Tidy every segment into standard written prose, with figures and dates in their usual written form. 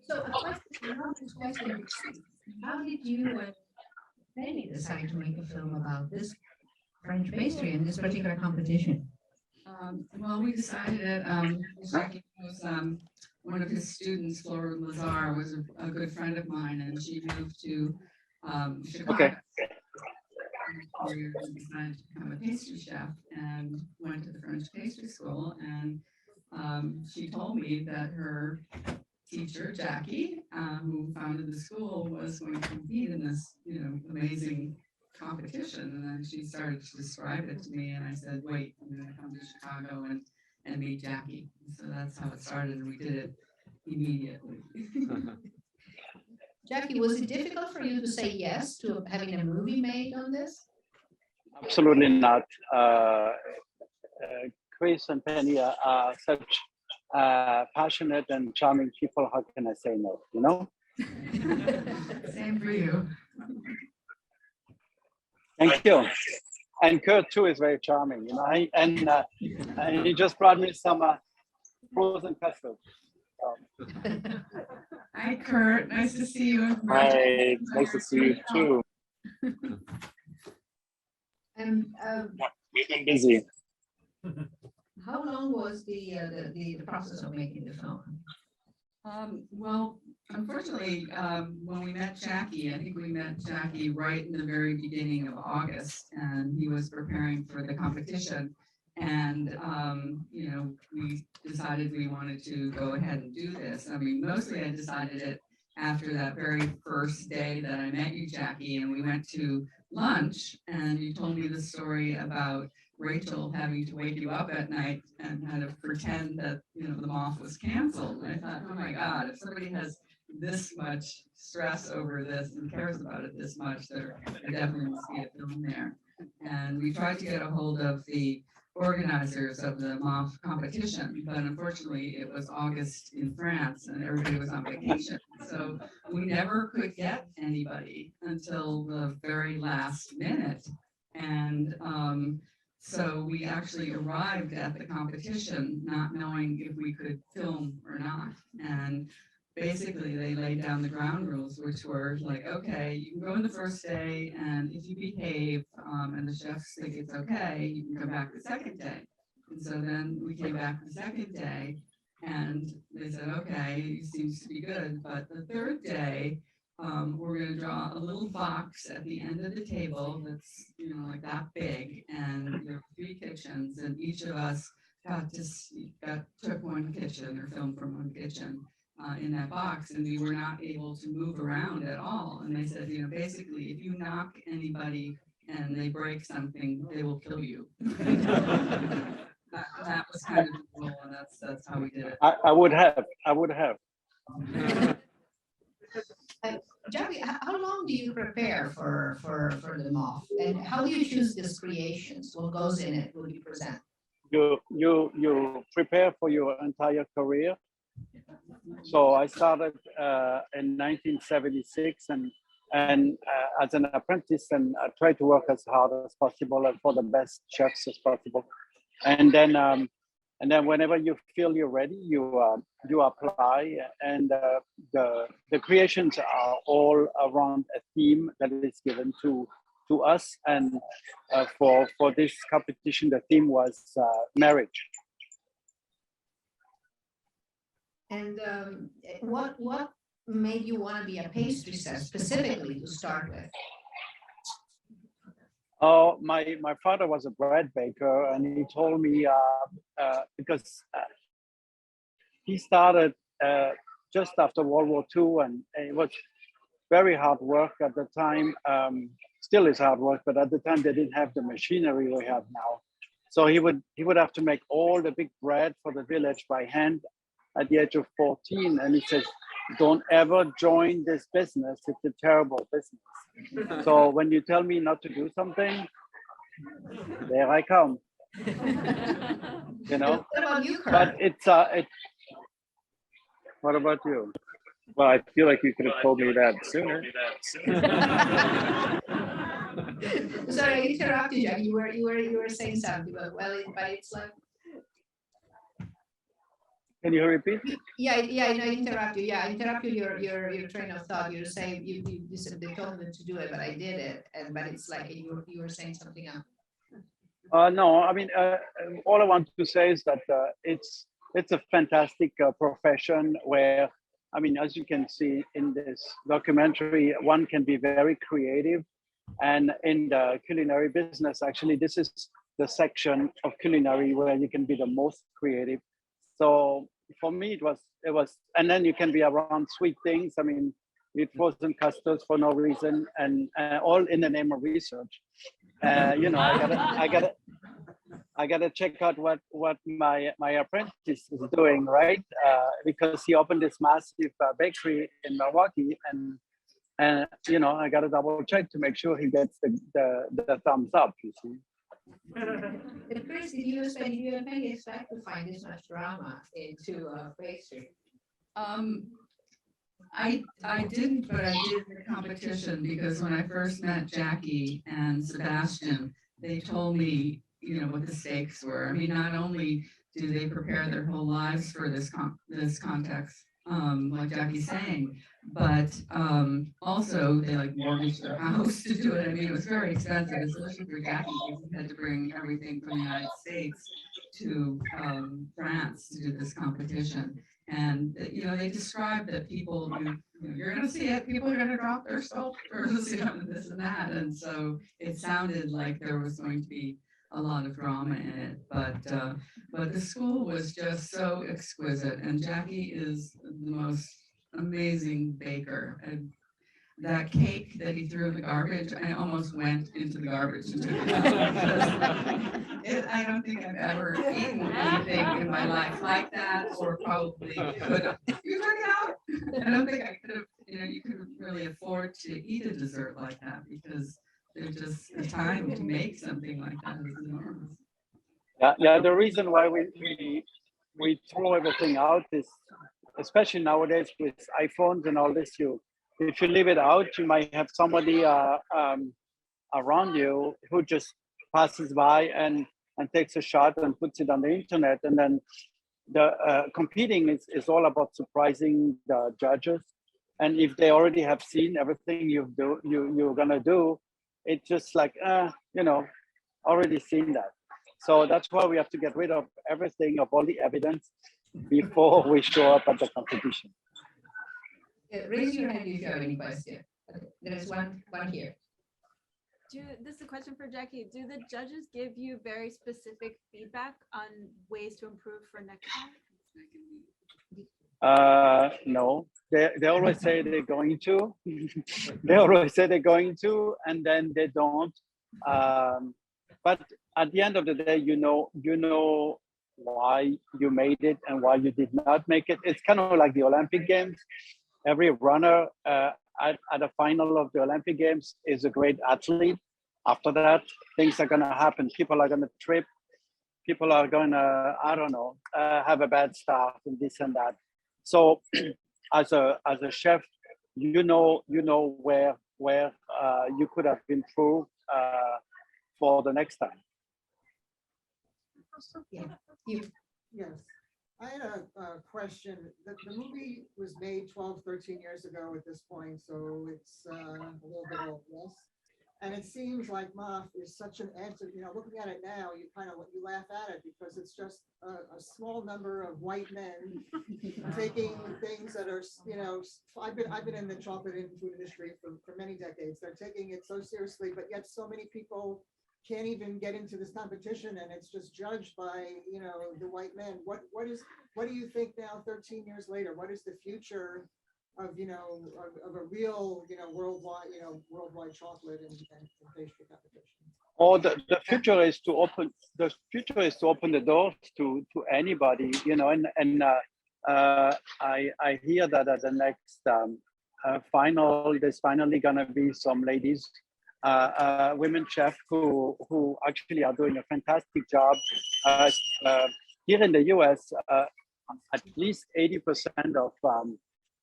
So a question, how did you and Penny decide to make a film about this French pastry in this particular competition? Well, we decided that Jacquy was one of his students, Flora Lazar, was a good friend of mine, and she moved to Chicago. Okay. We decided to become a pastry chef and went to the French pastry school. And she told me that her teacher, Jacquy, who founded the school, was going to compete in this, amazing competition. And then she started to describe it to me, and I said, "Wait, I'm going to come to Chicago and meet Jacquy." So that's how it started, and we did it immediately. Jacquy, was it difficult for you to say yes to having a movie made on this? Absolutely not. Chris and Penny are such passionate and charming people. How can I say no? Same for you. Thank you. And Kurt too is very charming. And he just brought me some frozen custard. Hi, Kurt. Nice to see you. Hi, nice to see you too. And We've been busy. how long was the process of making the film? Well, unfortunately, when we met Jacquy, I think we met Jacquy right in the very beginning of August, and he was preparing for the competition. And, we decided we wanted to go ahead and do this. I mean, mostly I decided it after that very first day that I met you, Jacquy, and we went to lunch, and you told me the story about Rachel having to wake you up at night and kind of pretend that, the moth was canceled. And I thought, oh my God, if somebody has this much stress over this and cares about it this much, there definitely must be a film there. And we tried to get a hold of the organizers of the moth competition, but unfortunately it was August in France and everybody was on vacation. So we never could get anybody until the very last minute. And so we actually arrived at the competition not knowing if we could film or not. And basically they laid down the ground rules, which were like, okay, you can go in the first day, and if you behave and the chefs think it's okay, you can come back the second day. And so then we came back the second day, and they said, okay, it seems to be good. But the third day, we're going to draw a little box at the end of the table that's, like that big, and there are 3 kitchens, and each of us took one kitchen or filmed from one kitchen. In that box, and we were not able to move around at all. And they said, basically, if you knock anybody and they break something, they will kill you. that was kind of the rule, and that's how we did it. I would have. Jacquy, how long do you prepare for the moth, and how do you choose these creations? What goes in it? What do you present? You prepare for your entire career. So I started in 1976 and as an apprentice, and I tried to work as hard as possible and for the best chefs as possible. And then whenever you feel you're ready, you apply, and the creations are all around a theme that is given to us. And for this competition, the theme was marriage. And what made you want to be a pastry chef specifically to start with? Oh, my father was a bread baker, and he told me because he started just after World War II, and it was very hard work at the time. Still is hard work, but at the time they didn't have the machinery we have now. So he would have to make all the big bread for the village by hand at the age of 14, and he says, "Don't ever join this business. It's a terrible business. So when you tell me not to do something, there I come." What about you, Kurt? But it's what about you? Well, I feel like you could have told me that sooner. Sorry, I interrupted you. You were saying something, but it's like. Can you repeat? Yeah, no, I interrupt you. Yeah, I interrupt you. Your train of thought. You're saying you said they told me to do it, but I did it, and but it's like you were saying something else. No, I mean, all I want to say is that it's a fantastic profession where, I mean, as you can see in this documentary, one can be very creative, and in the culinary business, actually, this is the section of culinary where you can be the most creative. So for me, it was, and then you can be around sweet things. I mean, with frozen custards for no reason, and all in the name of research. You know, I gotta check out what my apprentice is doing, right? Because he opened this massive bakery in Milwaukee, and you know, I gotta double check to make sure he gets the thumbs up. You see. But Chris, did you expect to find this much drama into pastry? I didn't, but I did the competition because when I first met Jackie and Sebastian, they told me, you know, what the stakes were. I mean, not only do they prepare their whole lives for this context, like Jackie's saying, but also they like mortgage their house to do it. I mean, it was very expensive, especially for Jackie, because he had to bring everything from the United States to France to do this competition. And you know, they described that people, you're going to see it. People are going to drop their sculptures, you know, this and that. And so it sounded like there was going to be a lot of drama in it, but the school was just so exquisite. And Jackie is the most amazing baker. And that cake that he threw in the garbage, I almost went into the garbage and took it out. I don't think I've ever eaten anything in my life like that, or probably could have. You took it out. I don't think I could have, you know, you couldn't really afford to eat a dessert like that because there's just the time to make something like that is enormous. Yeah. The reason why we throw everything out is, especially nowadays with iPhones and all this, if you leave it out, you might have somebody around you who just passes by and takes a shot and puts it on the internet. And then the competing is all about surprising the judges. And if they already have seen everything you're gonna do, it's just like, you know, already seen that. So that's why we have to get rid of everything, of all the evidence before we show up at the competition. Raise your hand if you have any question. Okay, there's one here. This is a question for Jackie. Do the judges give you very specific feedback on ways to improve for next time? No, they always say they're going to. They always say they're going to, and then they don't. But at the end of the day, you know why you made it and why you did not make it. It's kind of like the Olympic Games. Every runner at the final of the Olympic Games is a great athlete. After that, things are going to happen. People are going to trip. People are going to, I don't know, have a bad start and this and that. So as a chef, you know where you could have improved for the next time. Yeah, you. Yes, I had a question. The movie was made 12, 13 years ago at this point, so it's a little bit old, yes. And it seems like MAF is such an answer, you know, looking at it now, you laugh at it because it's just a small number of white men taking things that are, you know, I've been in the chocolate and food industry for many decades. They're taking it so seriously, but yet so many people can't even get into this competition, and it's just judged by, you know, the white men. What do you think now, 13 years later? What is the future of, you know, of a real, you know, worldwide chocolate and pastry competition? Or the future is to open the doors to anybody, you know, and I hear that at the next final, there's finally gonna be some ladies, women chef who actually are doing a fantastic job. Here in the US, at least 80%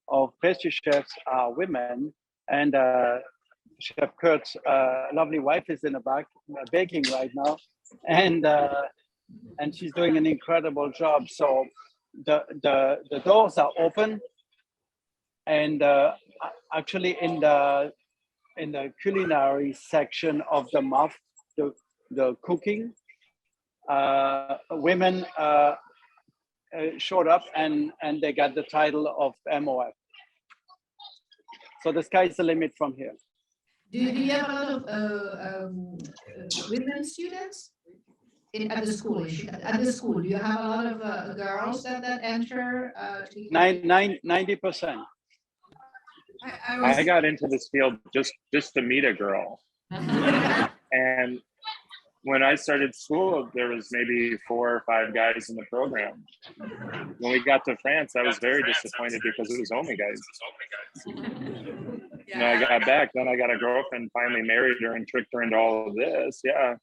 of pastry chefs are women, and Chef Kurt's lovely wife is in the back baking right now, and she's doing an incredible job. So the doors are open, and actually in the culinary section of the MOF, the cooking, women showed up and they got the title of MOF. So the sky is the limit from here. Do you have a lot of women students at the school? At the school, do you have a lot of girls that enter? 90%. I got into this field just to meet a girl. And when I started school, there was maybe 4 or 5 guys in the program. When we got to France, I was very disappointed because it was only guys. When I got back, then I got a girlfriend, finally married her and tricked her into all of this. Yeah,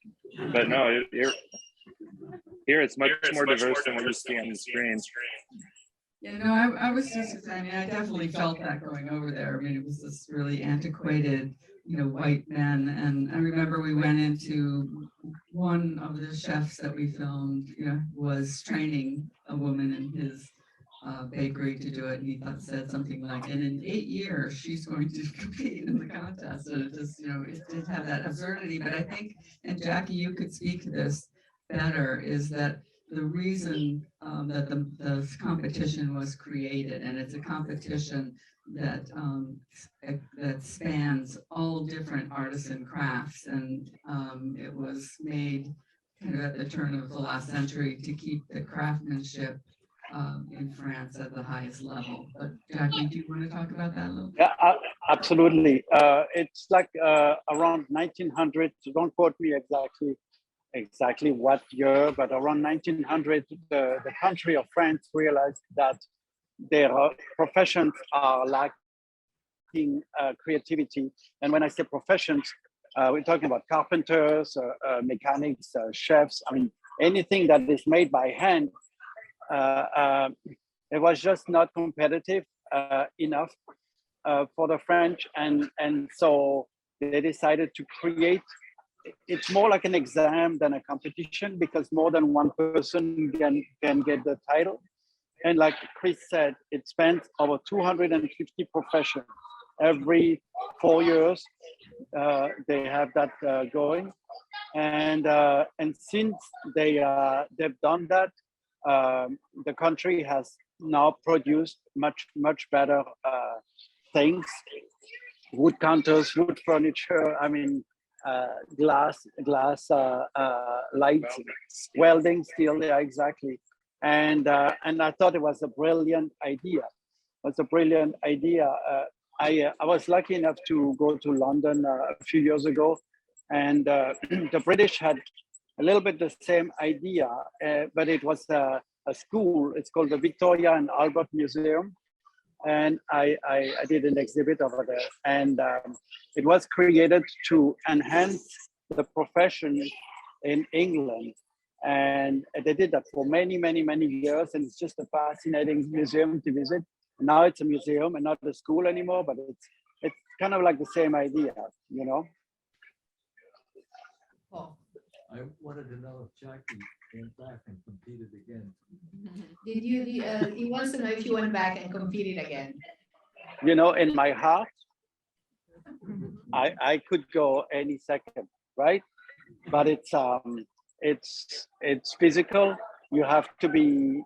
but no, here it's much more diverse than what you see on the screen. Yeah, no, I was just, I mean, I definitely felt that going over there. I mean, it was this really antiquated, white men. And I remember we went into one of the chefs that we filmed, was training a woman in his bakery to do it. And he said something like, and in 8 years, she's going to compete in the contest. And it just, it did have that absurdity. But I think, and Jackie, you could speak to this better, is that the reason that the competition was created, and it's a competition that that spans all different artisan crafts, and it was made kind of at the turn of the last century to keep the craftsmanship in France at the highest level. But Jackie, do you want to talk about that a little? Yeah, absolutely. It's like around 1900. Don't quote me exactly what year, but around 1900, the country of France realized that their professions are lacking creativity. And when I say professions, we're talking about carpenters, mechanics, chefs. I mean, anything that is made by hand. It was just not competitive enough for the French, and so they decided to create. It's more like an exam than a competition, because more than one person can get the title. And like Chris said, it spans over 250 professions. Every 4 years, they have that going. And since they've done that, the country has now produced much better things. Wood counters, wood furniture. I mean, glass lights, welding steel. Yeah, exactly. And I thought it was a brilliant idea. I was lucky enough to go to London a few years ago, and the British had a little bit the same idea, but it was a school. It's called the Victoria and Albert Museum. And I did an exhibit over there, and it was created to enhance the profession in England, and they did that for many years, and it's just a fascinating museum to visit. Now it's a museum and not a school anymore, but it's kind of like the same idea, Paul, I wanted to know if Jackie went back and competed again. did you? He wants to know if you went back and competed again. In my heart, I could go any second, right? But it's physical. You have to be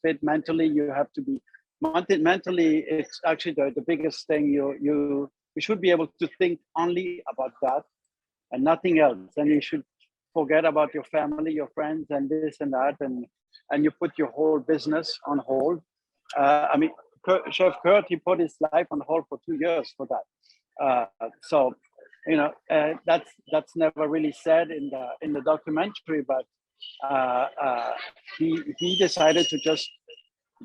fit mentally. You have to be mentally. It's actually the biggest thing. You should be able to think only about that and nothing else. And you should forget about your family, your friends, and this and that, and you put your whole business on hold. I mean, Chef Kurt, he put his life on hold for 2 years for that. So, that's never really said in the documentary, but he decided to just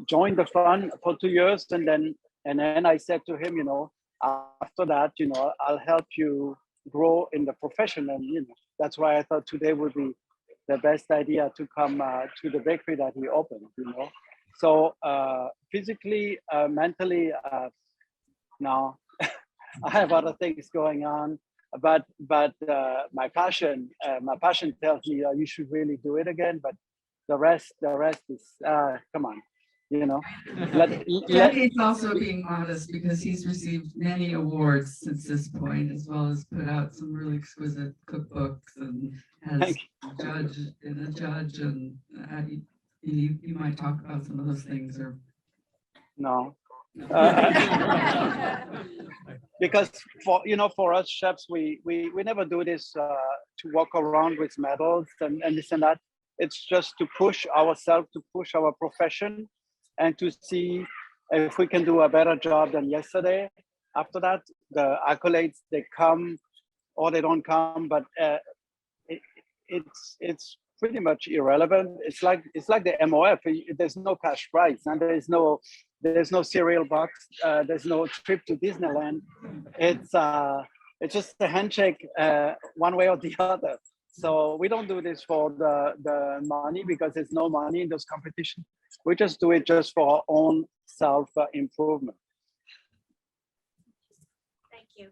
join the fun for 2 years, and then I said to him, after that, I'll help you grow in the profession, and that's why I thought today would be the best idea to come to the bakery that he opened. So physically, mentally, no, I have other things going on, but my passion tells me you should really do it again. But The rest is come on, you know. Jackie's also being modest because he's received many awards since this point, as well as put out some really exquisite cookbooks and has a judge, and you might talk about some of those things or no. Because for us chefs, we never do this to walk around with medals and this and that. It's just to push ourselves, to push our profession, and to see if we can do a better job than yesterday. After that, the accolades, they come or they don't come, but it's pretty much irrelevant. It's like the MOF. There's no cash prize, and there's no cereal box. There's no trip to Disneyland. It's just a handshake one way or the other. So we don't do this for the money, because there's no money in those competitions. We just do it just for our own self improvement. Thank you.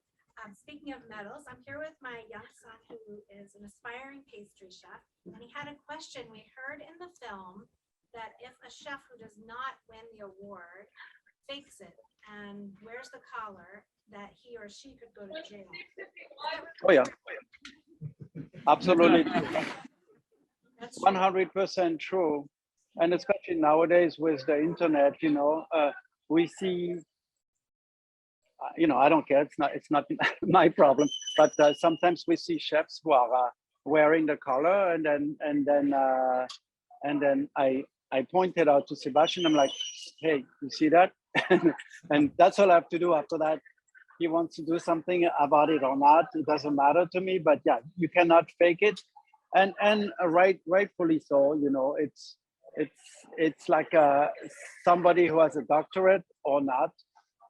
Speaking of medals, I'm here with my young son, who is an aspiring pastry chef, and he had a question. We heard in the film that if a chef who does not win the award fakes it and wears the collar, that he or she could go to jail. Oh yeah, absolutely, That's 100% true. And especially nowadays with the internet, we see. I don't care. It's not my problem. But sometimes we see chefs who are wearing the collar, and then I pointed out to Sebastian. I'm like, hey, you see that? And that's all I have to do. After that, he wants to do something about it or not. It doesn't matter to me. But yeah, you cannot fake it, and rightfully so. It's like somebody who has a doctorate or not.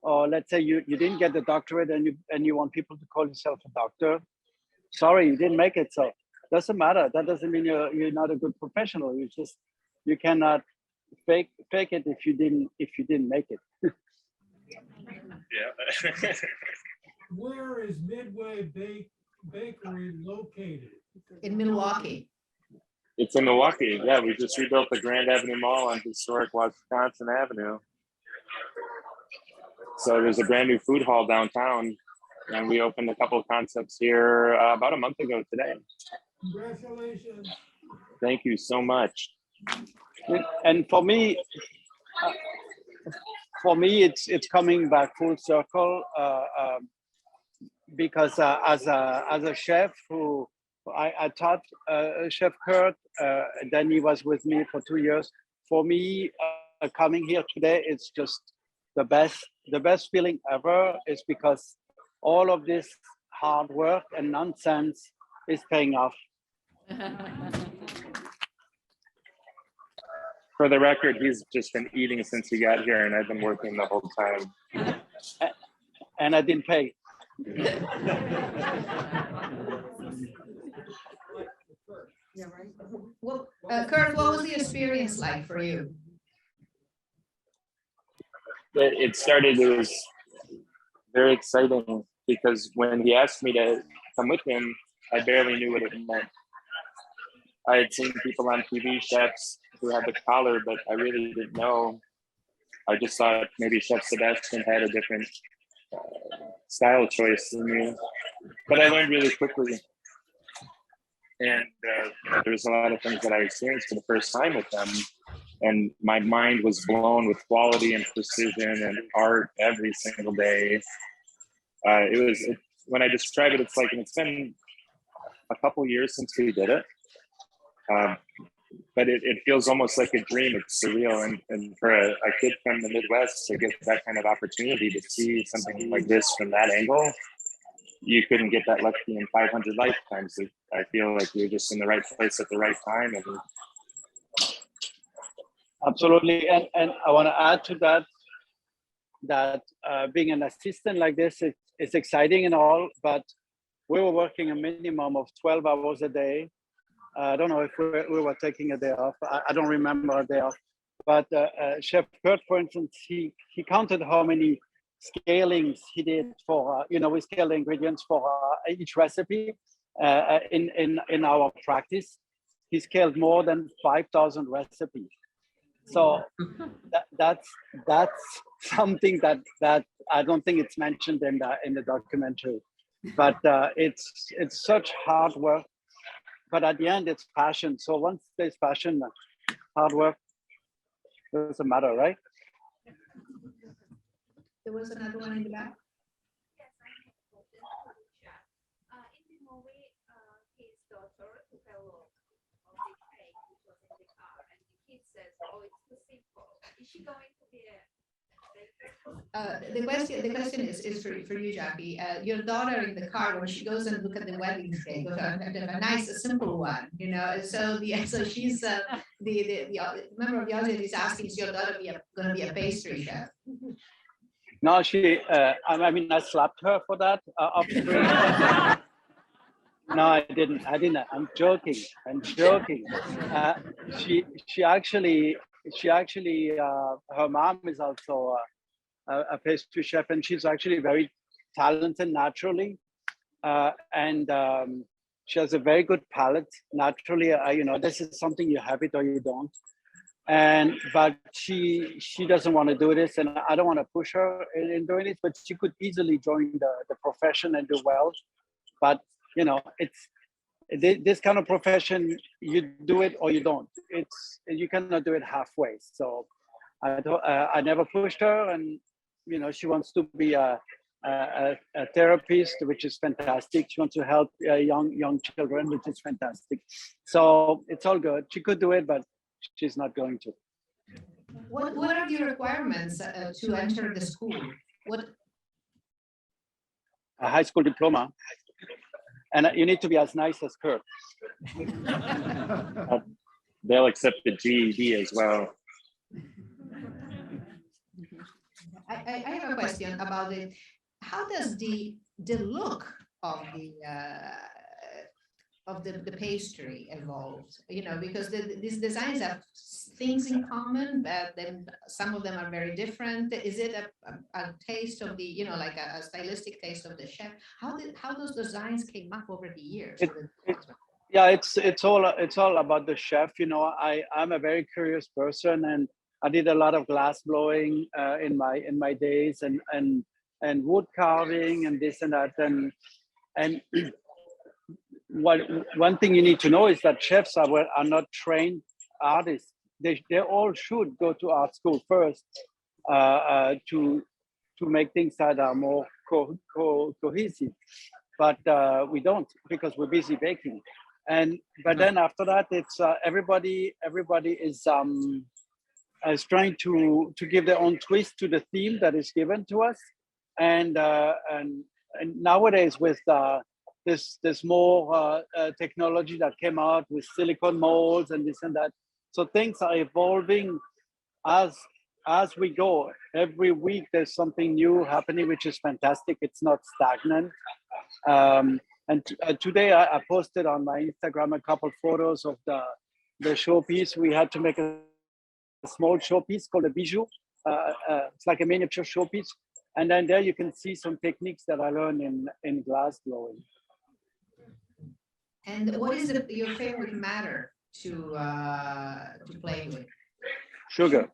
Or let's say you didn't get the doctorate and you want people to call yourself a doctor. Sorry, you didn't make it. So doesn't matter. That doesn't mean you're not a good professional. You cannot fake it if you didn't make it. Yeah. Where is Midway Bakery located? In Milwaukee. It's in Milwaukee. Yeah, we just rebuilt the Grand Avenue Mall on historic Wisconsin Avenue. So there's a brand new food hall downtown, and we opened a couple of concepts here about a month ago today. Congratulations. Thank you so much. And for me, it's coming back full circle, because as a chef who I taught Chef Kurt, and then he was with me for 2 years. For me, coming here today, it's just the best feeling ever, is because all of this hard work and nonsense is paying off. For the record, he's just been eating since he got here, and I've been working the whole time. And I didn't pay. Yeah, right. Well, Kurt, what was the experience like for you? It was very exciting, because when he asked me to come with him, I barely knew what it meant. I had seen people on TV, chefs who had the collar, but I really didn't know. I just thought maybe Chef Sebastian had a different style choice than me. But I learned really quickly. And there was a lot of things that I experienced for the first time with them. And my mind was blown with quality and precision and art every single day. When I describe it, it's like, and it's been a couple years since we did it. But it feels almost like a dream. It's surreal. And for a kid from the Midwest to get that kind of opportunity to see something like this from that angle, you couldn't get that lucky in 500 lifetimes. I feel like you're just in the right place at the right time. And absolutely. And I want to add to that being an assistant like this, it's exciting and all, but we were working a minimum of 12 hours a day. I don't know if we were taking a day off. I don't remember a day off. But Chef Kurt, for instance, he counted how many scalings he did for, we scale the ingredients for each recipe in our practice. he scaled more than 5,000 recipes. So that's something that I don't think it's mentioned in the documentary, but it's such hard work. But at the end, it's passion. So once there's passion, hard work doesn't matter, right? There was another one in the back. In the movie, his daughter took a look of the cake which was in the car, and the kid says, "Oh, it's too simple." Is she going to be a The question is for you, Jackie. Your daughter in the car, when she goes and look at the wedding cake, a nice, simple one, you know. So she's the member of the audience is asking, is your daughter going to be a pastry chef? No, I mean, I slapped her for that off screen. No, I didn't. I'm joking. She actually, her mom is also a pastry chef, and she's actually very talented naturally, and she has a very good palate naturally. You know, this is something you have it or you don't. But she doesn't want to do this, and I don't want to push her in doing it. But she could easily join the profession and do well. But you know, it's this kind of profession. You do it or you don't. You cannot do it halfway. So I never pushed her, and you know, she wants to be a therapist, which is fantastic. She wants to help young children, which is fantastic. So it's all good. She could do it, but she's not going to. What are the requirements to enter the school? What? A high school diploma, and you need to be as nice as Kurt. They'll accept the GED as well. I have a question about it. How does the look of the pastry evolve? You know, because these designs have things in common, but then some of them are very different. Is it a taste of the, you know, like a stylistic taste of the chef? How those designs came up over the years? Yeah, it's all about the chef. You know, I'm a very curious person, and I did a lot of glass blowing in my days, and wood carving and this and that, and one thing you need to know is that chefs are not trained artists. They all should go to art school first to make things that are more cohesive. But we don't, because we're busy baking. But then after that, it's everybody is trying to give their own twist to the theme that is given to us, and nowadays with there's more technology that came out with silicone molds and this and that. So things are evolving as we go. Every week there's something new happening, which is fantastic. It's not stagnant. Today I posted on my Instagram a couple photos of the showpiece. We had to make a small showpiece called a bijou. It's like a miniature showpiece. And then there you can see some techniques that I learned in glass blowing. And what is your favorite matter to play with? Sugar.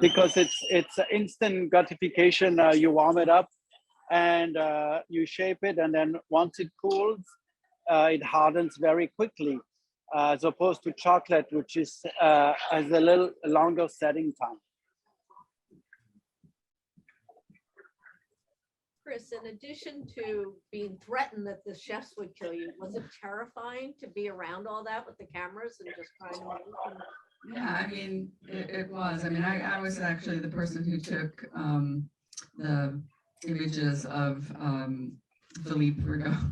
Because it's instant gratification. You warm it up and you shape it, and then once it cools, it hardens very quickly, as opposed to chocolate, which has a little longer setting time. Chris, in addition to being threatened that the chefs would kill you, was it terrifying to be around all that with the cameras and just trying to move? Yeah, I mean, it was. I mean, I was actually the person who took the images of Philippe Rigaud.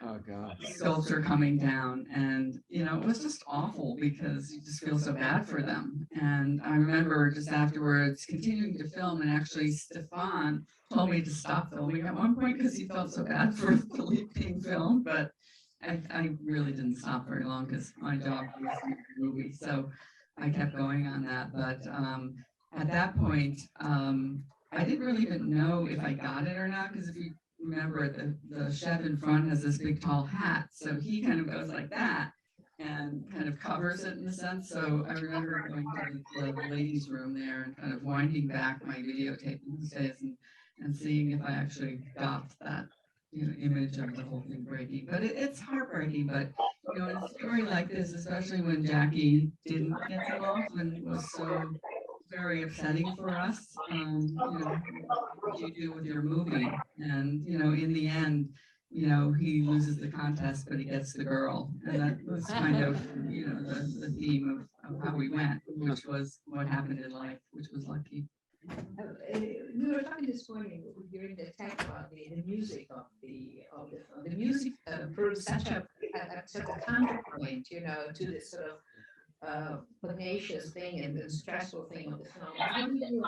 Oh, God. Sculpture coming down, and you know, it was just awful because you just feel so bad for them. And I remember just afterwards continuing to film, and actually Stefan told me to stop filming at one point because he felt so bad for Philippe being filmed, but I really didn't stop very long because my job was in the movie, so I kept going on that. But at that point, I didn't really even know if I got it or not, because if you remember the chef in front has this big tall hat, so he kind of goes like that and kind of covers it in a sense. So I remember going to the ladies' room there and kind of winding back my videotape in those days and seeing if I actually got that, you know, image of the whole thing breaking. But it's heartbreaking. But you know, in a story like this, especially when Jacquy didn't get them off and was so very upsetting for us. You know, what do you do with your movie? And you know, in the end, you know, he loses the contest, but he gets the girl, and that was kind of, you know, the theme of how we went, which was what happened in life, which was lucky. We were talking this morning during the tech about the music of the film. The music proves such a counterpoint, you know, to this sort of pugnacious thing and the stressful thing of the film. How do you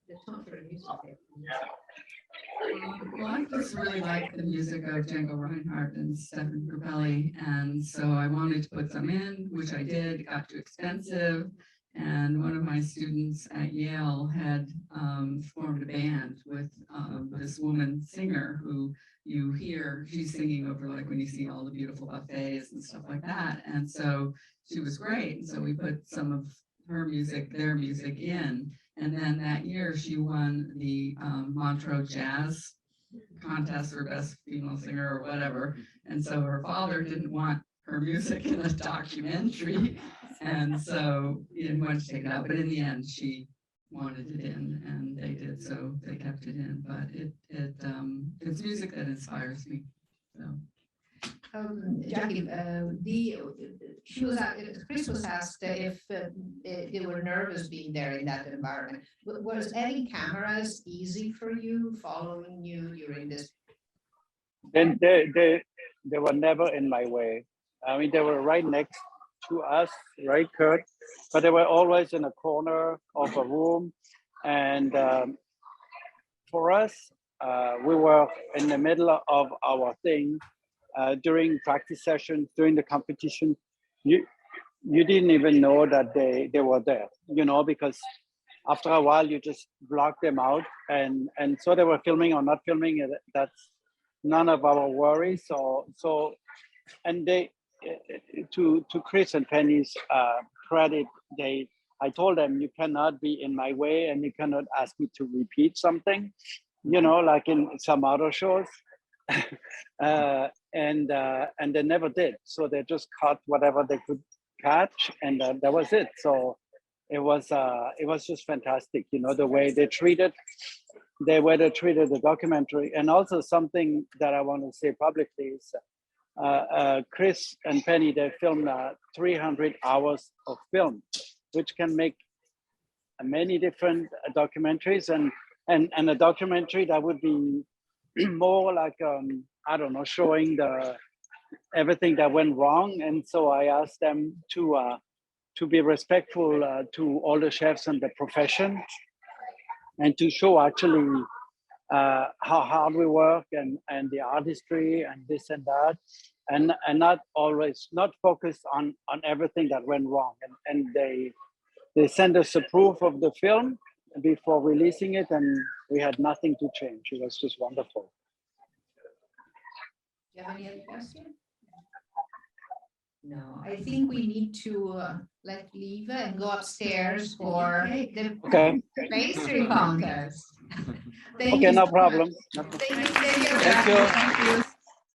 the tone for the music there? Well, I just really like the music of Django Reinhardt and Stefan Grappelli, and so I wanted to put some in, which I did. It got too expensive, and one of my students at Yale had formed a band with this woman singer who you hear, she's singing over like when you see all the beautiful buffets and stuff like that, and so she was great, and so we put some of her music, their music in. And then that year she won the Montreux Jazz contest for best female singer or whatever. And so her father didn't want her music in a documentary. And so he didn't want to take it out. But in the end, she wanted it in and they did. So they kept it in. But it's music that inspires me. So. Jacquy, Chris was asked if they were nervous being there in that environment. Was having cameras easy for you, following you during this? Then they were never in my way. I mean, they were right next to us, right, Kurt? But they were always in a corner of a room. And for us, we were in the middle of our thing. During practice sessions, during the competition, you didn't even know that they were there, you know, because after a while you just block them out, and so they were filming or not filming. That's none of our worries. So and they, to Chris and Penny's credit, I told them you cannot be in my way and you cannot ask me to repeat something, you know, like in some other shows. And they never did. So they just caught whatever they could catch, and that was it. So it was just fantastic, you know, the way they treated the documentary. And also something that I want to say publicly is Chris and Penny, they filmed 300 hours of film, which can make many different documentaries, and a documentary that would be more like I don't know, showing everything that went wrong. And so I asked them to be respectful to all the chefs and the profession, and to show actually how hard we work and the artistry and this and that, and not focus on everything that went wrong. And they sent us a proof of the film before releasing it, and we had nothing to change. It was just wonderful. Do you have any other questions? No, I think we need to leave and go upstairs for the pastry contest. Okay, no problem. Thank you. Thank you. Thank you.